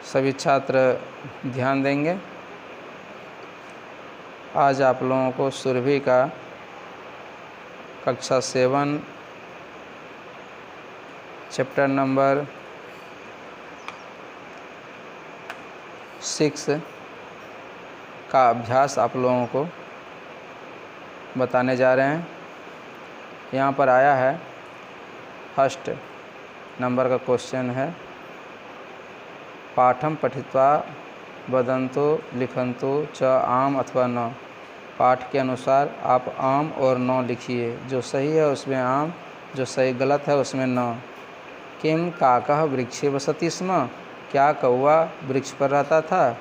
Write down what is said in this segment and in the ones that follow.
सभी छात्र ध्यान देंगे। आज आप लोगों को सुरभि का कक्षा 7 चैप्टर नंबर 6 का अभ्यास आप लोगों को बताने जा रहे हैं। यहाँ पर आया है फर्स्ट नंबर का क्वेश्चन है, पाठम पठित्वा वदन्तु लिखन्तु च आम अथवा न। पाठ के अनुसार आप आम और न लिखिए, जो सही है उसमें आम, जो सही गलत है उसमें न। किम काकः वृक्षे वसति स्म। क्या कौवा वृक्ष पर रहता था?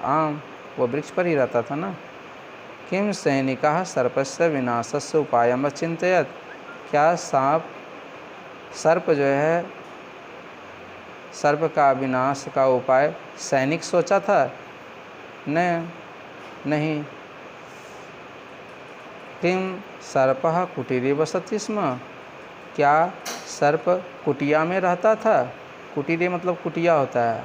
आम, वो वृक्ष पर ही रहता था ना। किम सैनिकः सर्पस्य विनाशस्य उपायम् अचिन्तयत्। क्या सर्प जो है, सर्प का विनाश का उपाय सैनिक सोचा था? नहीं। किम सर्पः कुटीरे वसति स्म। क्या सर्प कुटिया में रहता था? कुटीरे मतलब कुटिया होता है,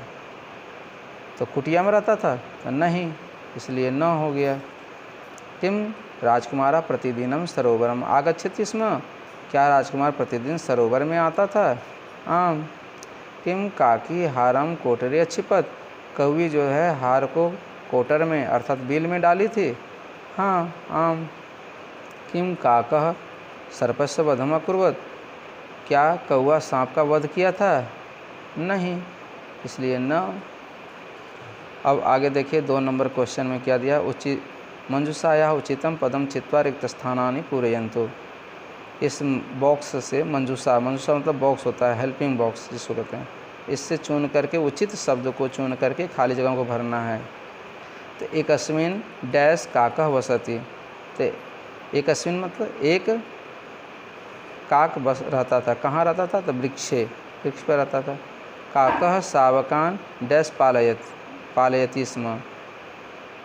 तो कुटिया में रहता था? तो नहीं, इसलिए न हो गया। किम राजकुमारः प्रतिदिनं सरोवरम आगच्छति स्म। क्या राजकुमार प्रतिदिन सरोवर में आता था? आम। किम काकी हारम कोटरे क्षिपत। कौवी जो है हार को कोटर में अर्थात बिल में डाली थी? हाँ, आम। किम काकः सर्पस्य वधम अकुर्वत। क्या कौवा सांप का वध किया था? नहीं, इसलिए न। अब आगे देखिए 2 नंबर क्वेश्चन में क्या दिया, मंजूषायाः उचितम पदम चित्वा रिक्त स्थानानि पूरयन्तु। इस बॉक्स से मंजूषा मतलब बॉक्स होता है, हेल्पिंग बॉक्स जिसको कहते हैं, इससे चुन करके उचित शब्द को चुन करके खाली जगह को भरना है। तो एकस्मिन् डैश काकः वसति। तो एकस्मिन् मतलब एक काक बस रहता था। कहाँ रहता था? तो वृक्ष पर रहता था। काकः शावकान् डैश पालयति स्म।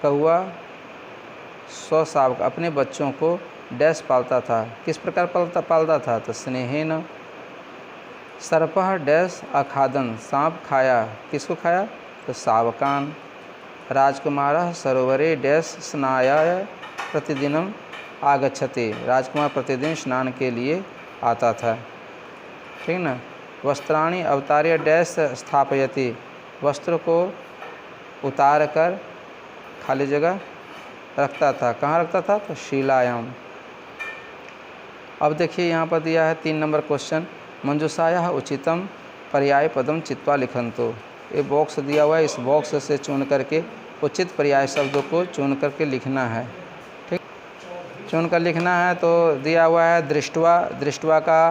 कौवा स्वशावक अपने बच्चों को डैश पालता था। किस प्रकार पालता था? तो स्नेहेन। सर्पः डैश अखादन। सांप खाया, किसको खाया? तो शावकान। राजकुमारः सरोवरे डैश स्नायाय प्रतिदिनम आगच्छति। राजकुमार प्रतिदिन स्नान के लिए आता था। ठीक ना। वस्त्राणि अवतार्य डैश स्थापयति। वस्त्र को उतार कर खाली जगह रखता था। कहाँ रखता था? तो शिलायाम। अब देखिए यहाँ पर दिया है 3 नंबर क्वेश्चन, मंजूषायाः उचितम पर्याय पदम चित्वा लिखन्तु। ये बॉक्स दिया हुआ है, इस बॉक्स से चुन करके उचित पर्याय शब्दों को चुन करके लिखना है। ठीक, चुन कर लिखना है। तो दिया हुआ है दृष्ट्वा। दृष्ट्वा का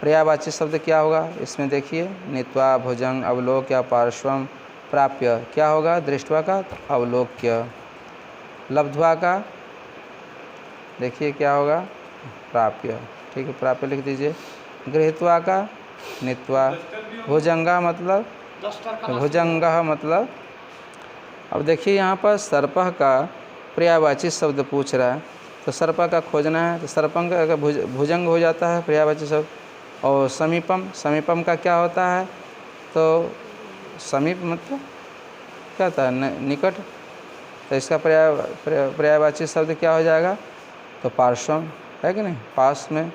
पर्यायवाची शब्द क्या होगा? इसमें देखिए, नीत्वा, भुजंग, अवलोक्य, पार्श्वम, प्राप्य। क्या होगा दृष्ट्वा का? अवलोक्य। लब्ध्वा का देखिए क्या होगा? प्राप्य। ठीक है, प्राप्य लिख दीजिए। गृहीत्वा का नीत्वा। भुजंगा मतलब अब देखिए यहाँ पर सर्पः का पर्यायवाची शब्द पूछ रहा है, तो सर्प का खोजना है। तो सर्पंग का भुजंग हो जाता है पर्यायवाची शब्द। और समीपम का क्या होता है? तो समीप मतलब क्या होता है? निकट। तो इसका पर्यायवाची शब्द क्या हो जाएगा? तो पार्श्वम, है कि नहीं? पास में।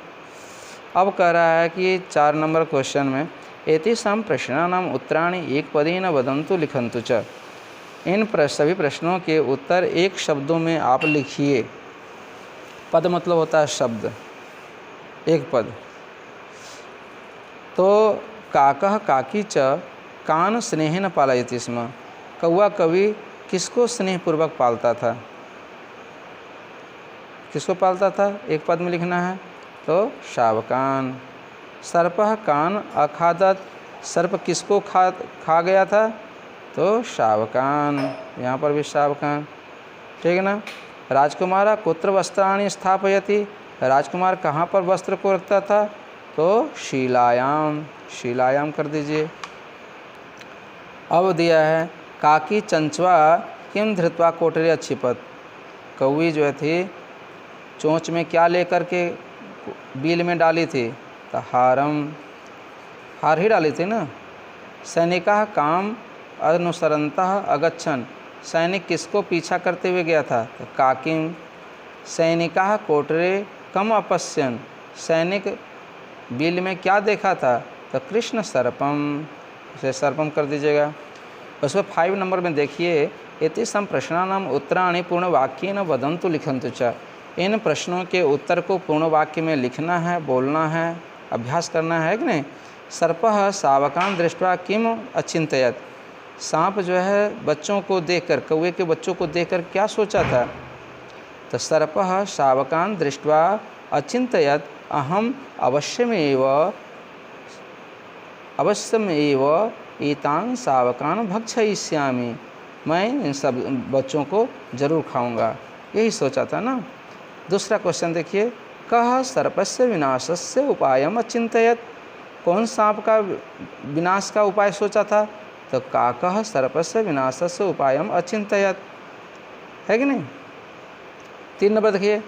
अब कह रहा है कि 4 नंबर क्वेश्चन में एतेषां प्रश्नानाम् उत्तराणि एकपदेन वदन्तु लिखन्तु च। इन सभी प्रश्नों के उत्तर एक शब्दों में आप लिखिए। पद मतलब होता है शब्द, एक पद। तो काकः काकी च कान स्नेहेन पालयति स्म। कौवा कवि किसको स्नेहपूर्वक पालता था? किसको पालता था? एक पद में लिखना है। तो शावकान। सर्पः कान अखादत। सर्प किसको खा गया था? तो शावकान। यहाँ पर भी शावकान। ठीक है ना। राजकुमार कुत्र वस्त्राणि स्थापयति। राजकुमार कहाँ पर वस्त्र को रखता था? तो शिलायाम। शिलायाम कर दीजिए। अब दिया है काकी चंचवा किम धृत्वा कोटरे क्षिपत। कौवी जो थी चोंच में क्या लेकर के बिल में डाली थी? तो हारम। हार ही डाली थी ना। सैनिका काम अनुसरन्तः अगच्छन्, सैनिक किसको पीछा करते हुए गया था? तो काकिम। सैनिकाः कोटरे कम अपश्यन्, सैनिक बिल में क्या देखा था? तो कृष्ण सर्पम, इसे सर्पम कर दीजिएगा। उसमें 5 नंबर में देखिए, एतेषां प्रश्नानाम् उत्तराणि पूर्णवाक्येन वदन्तु लिखन्तु च। इन प्रश्नों के उत्तर को पूर्ण वाक्य में लिखना है, बोलना है, अभ्यास करना है कि नहीं। सर्पः शावकान् दृष्ट्वा किम अचिन्तयत्, सांप जो है बच्चों को देखकर, कौवे के बच्चों को देखकर क्या सोचा था? तो सर्पः शावकान् दृष्ट्वा अचिन्तयत् अहम अवश्यमेव एतान् शावकान् भक्षयिष्यामि, मैं इन सब बच्चों को जरूर खाऊंगा, यही सोचा था ना। दूसरा क्वेश्चन देखिए, कः सर्पस्य विनाशस्य उपायम् अचिन्तयत्, कौन सांप का विनाश का उपाय सोचा था? तो काकः सर्पस्य विनाशस्य उपायम् अचिन्तयत्, है कि नहीं। 3 नंबर देखिए,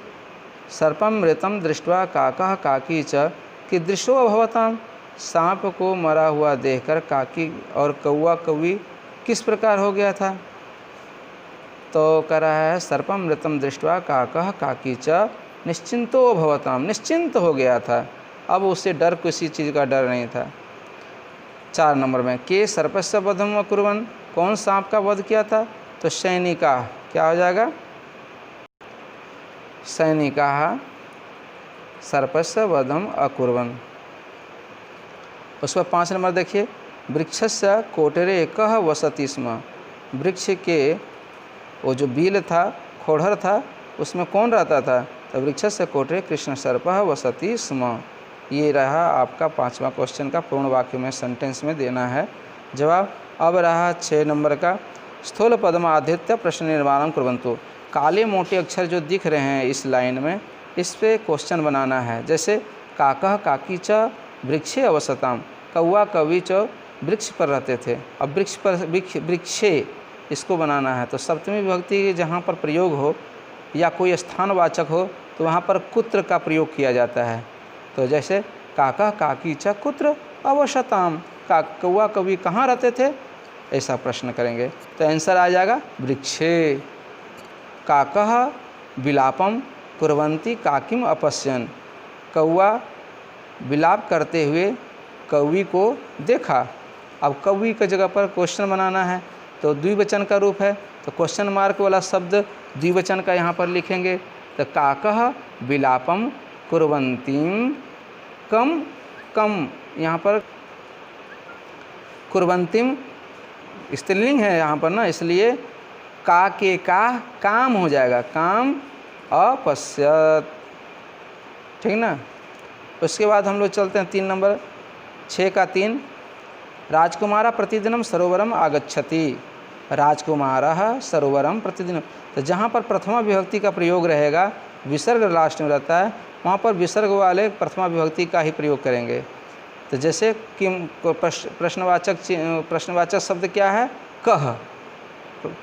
सर्पम मृतम दृष्ट्वा काकः काकी च कीदृशो अभवताम्, सांप को मरा हुआ देखकर काकी और कौवा कौवी किस प्रकार हो गया था? तो कह रहा है सर्पम मृतम दृष्ट्वा काकः काकी च निश्चिंतो अभवताम्, निश्चिंत हो गया था, अब उससे डर, किसी चीज़ का डर नहीं था। 4 नंबर में, के सर्पस्य वधम अकुर्वन्, कौन सांप का वध किया था? तो सैनिका, क्या हो जाएगा? सैनिकाः सर्पस्य वधम अकुर्वन्। उसका 5 नंबर देखिए, वृक्षस्य कोटरे कः वसति स्म, वृक्ष के वो जो बील था, खोड़र था, उसमें कौन रहता था? तो वृक्षस्य कोटरे कृष्ण सर्पः वसति स्म। ये रहा आपका 5वां क्वेश्चन का पूर्ण वाक्य में, सेंटेंस में देना है जवाब। अब रहा 6 नंबर का, स्थूल पद्माधृत्य प्रश्न निर्माणं कुर्वन्तु, काले मोटे अक्षर जो दिख रहे हैं इस लाइन में, इस पे क्वेश्चन बनाना है। जैसे काकः काकी च वृक्षे अवसताम, कौवा कौवी च वृक्ष पर रहते थे, अब वृक्ष पर वृक्षे इसको बनाना है। तो सप्तमी विभक्ति जहाँ पर प्रयोग हो या कोई स्थानवाचक हो तो वहाँ पर कुत्र का प्रयोग किया जाता है। तो जैसे काका काकी च कुत्र अवसताम, कौवा कौवी कहाँ रहते थे, ऐसा प्रश्न करेंगे तो आंसर आ जाएगा वृक्षे। काकः विलापम कुर्वन्ति काकिम अपश्यन्, कौवा विलाप करते हुए कौवी को देखा। अब कौवी की जगह पर क्वेश्चन बनाना है तो द्विवचन का रूप है, तो क्वेश्चन मार्क वाला शब्द द्विवचन का यहाँ पर लिखेंगे। तो काकः विलापम कुर्वन्तीं कम, कम यहाँ पर कुर्वन्तीं स्त्रीलिंग है यहाँ पर ना, इसलिए का के का काम हो जाएगा, काम अपश्यत, ठीक ना। उसके बाद हम लोग चलते हैं 3 नंबर 6 का 3, राजकुमारा प्रतिदिनम सरोवरम आगच्छति, राजकुमारः सरोवरम प्रतिदिनम। तो जहाँ पर प्रथमा विभक्ति का प्रयोग रहेगा, विसर्ग लास्ट में रहता है, वहाँ पर विसर्ग वाले प्रथमा विभक्ति का ही प्रयोग करेंगे। तो जैसे किम प्रश्नवाचक शब्द क्या है? कह,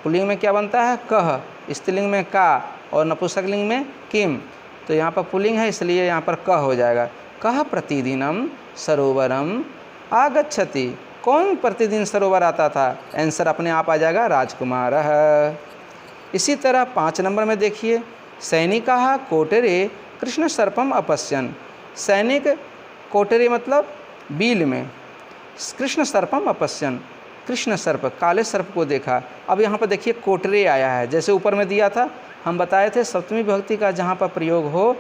पुल्लिंग में क्या बनता है? कह, स्त्रीलिंग में का और नपुंसकलिंग में किम। तो यहाँ पर पुल्लिंग है इसलिए यहाँ पर कह हो जाएगा। कह प्रतिदिनम सरोवरम आगच्छति, कौन प्रतिदिन सरोवर आता था? आंसर अपने आप आ जाएगा राजकुमारः। इसी तरह 5 नंबर में देखिए, सैनिकाः कोटरे कृष्ण सर्पम अपश्यन्, सैनिक कोटरे मतलब बील में, कृष्ण सर्पम अपश्यन्, कृष्ण सर्प काले सर्प को देखा। अब यहाँ पर देखिए कोटरे आया है, जैसे ऊपर में दिया था, हम बताए थे सप्तमी विभक्ति का जहाँ पर प्रयोग हो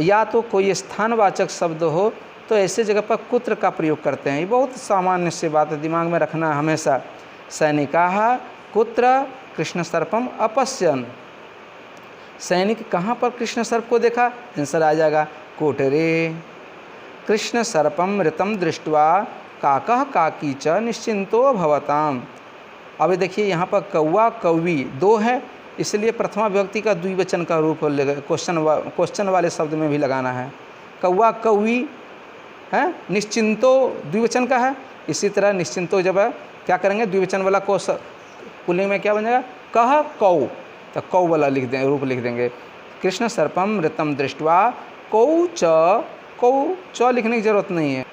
या तो कोई स्थानवाचक शब्द हो तो ऐसे जगह पर कुत्र का प्रयोग करते हैं। ये बहुत सामान्य सी बात है, दिमाग में रखना है हमेशा। सैनिकाः कुत्र कृष्ण सर्पम अपश्यन्, सैनिक कहाँ पर कृष्ण सर्प को देखा? आंसर आ जाएगा कोटरे। कृष्ण सर्पम मृतम दृष्ट्वा काकः काकी च निश्चिंतो भवताम। अब देखिए यहाँ पर कौवा कौवी 2 है, इसलिए प्रथमा विभक्ति का द्विवचन का रूप क्वेश्चन वाले शब्द में भी लगाना है। कौवा कौवी है, निश्चिंतो द्विवचन का है, इसी तरह निश्चिंतो जब क्या करेंगे द्विवचन वाला को पुल्लिंग में क्या बन जाएगा? कह कौ, तो कौ वाला लिख देंगे, रूप लिख देंगे। कृष्ण सर्पम मृतम दृष्ट्वा कौ च लिखने की ज़रूरत नहीं है,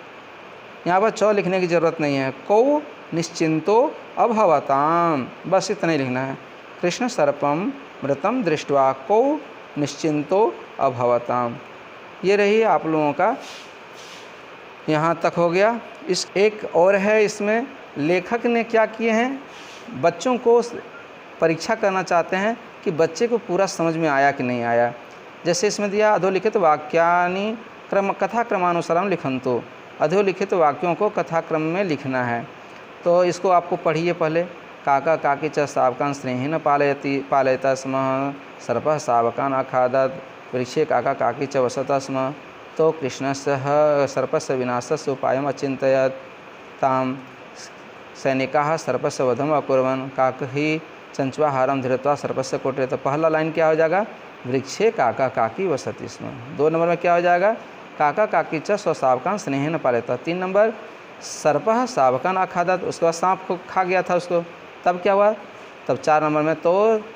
यहाँ पर च लिखने की ज़रूरत नहीं है। कौ निश्चिंतो अभवताम। बस इतना ही लिखना है। कृष्ण सर्पम मृतम दृष्ट्वा कौ निश्चिंतो अभवताम। ये रही आप लोगों का, यहाँ तक हो गया। इस एक और है, इसमें लेखक ने क्या किए हैं, बच्चों को परीक्षा करना चाहते हैं कि बच्चे को पूरा समझ में आया कि नहीं आया। जैसे इसमें दिया अधोलिखित वाक्यानि कथा क्रमानुसारम लिखंतो। अधोलिखित वाक्यों को कथाक्रम में लिखना है। तो इसको आपको पढ़िए पहले। काका काकी च शावकान स्नेहिन पालयता स्म, सर्पः शावकान अखादत्, वृक्षे काका काकी च वसता स्म। तो कृष्णस्य सर्पस्य विनाशस्य उपायम् अचिन्तयत्, तां सैनिकाः सर्पस्य वधम् अकुर्वन्, काकः चंचुहारं धृत्वा सर्पस्य कोटरे। तो पहला लाइन क्या हो जाएगा, वृक्षे काका काकी वसति स्म। 2 नंबर में क्या हो जाएगा, काका काकी च स्वशावकान स्नेहिन पालयता। 3 नंबर सर्पः शावकान अखादत्, उसके बाद सांप को खा गया था उसको, तब क्या हुआ। तब 4 नंबर में तो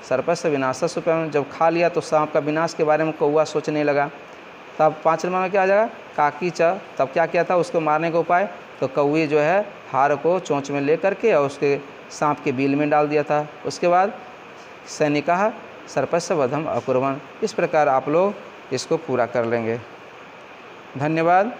सर्पस्य विनाशस्य उपायम्, जब खा लिया तो सांप का विनाश के बारे में कौवा सोचने लगा। तब 5 नंबर में क्या आ जाएगा, काकी च, तब क्या किया था उसको मारने का उपाय। तो कौवे जो है हार को चोंच में ले करके और उसके सांप के बिल में डाल दिया था। उसके बाद सैनिकाः सर्पस्य वधम् अकुर्वन्। इस प्रकार आप लोग इसको पूरा कर लेंगे। धन्यवाद।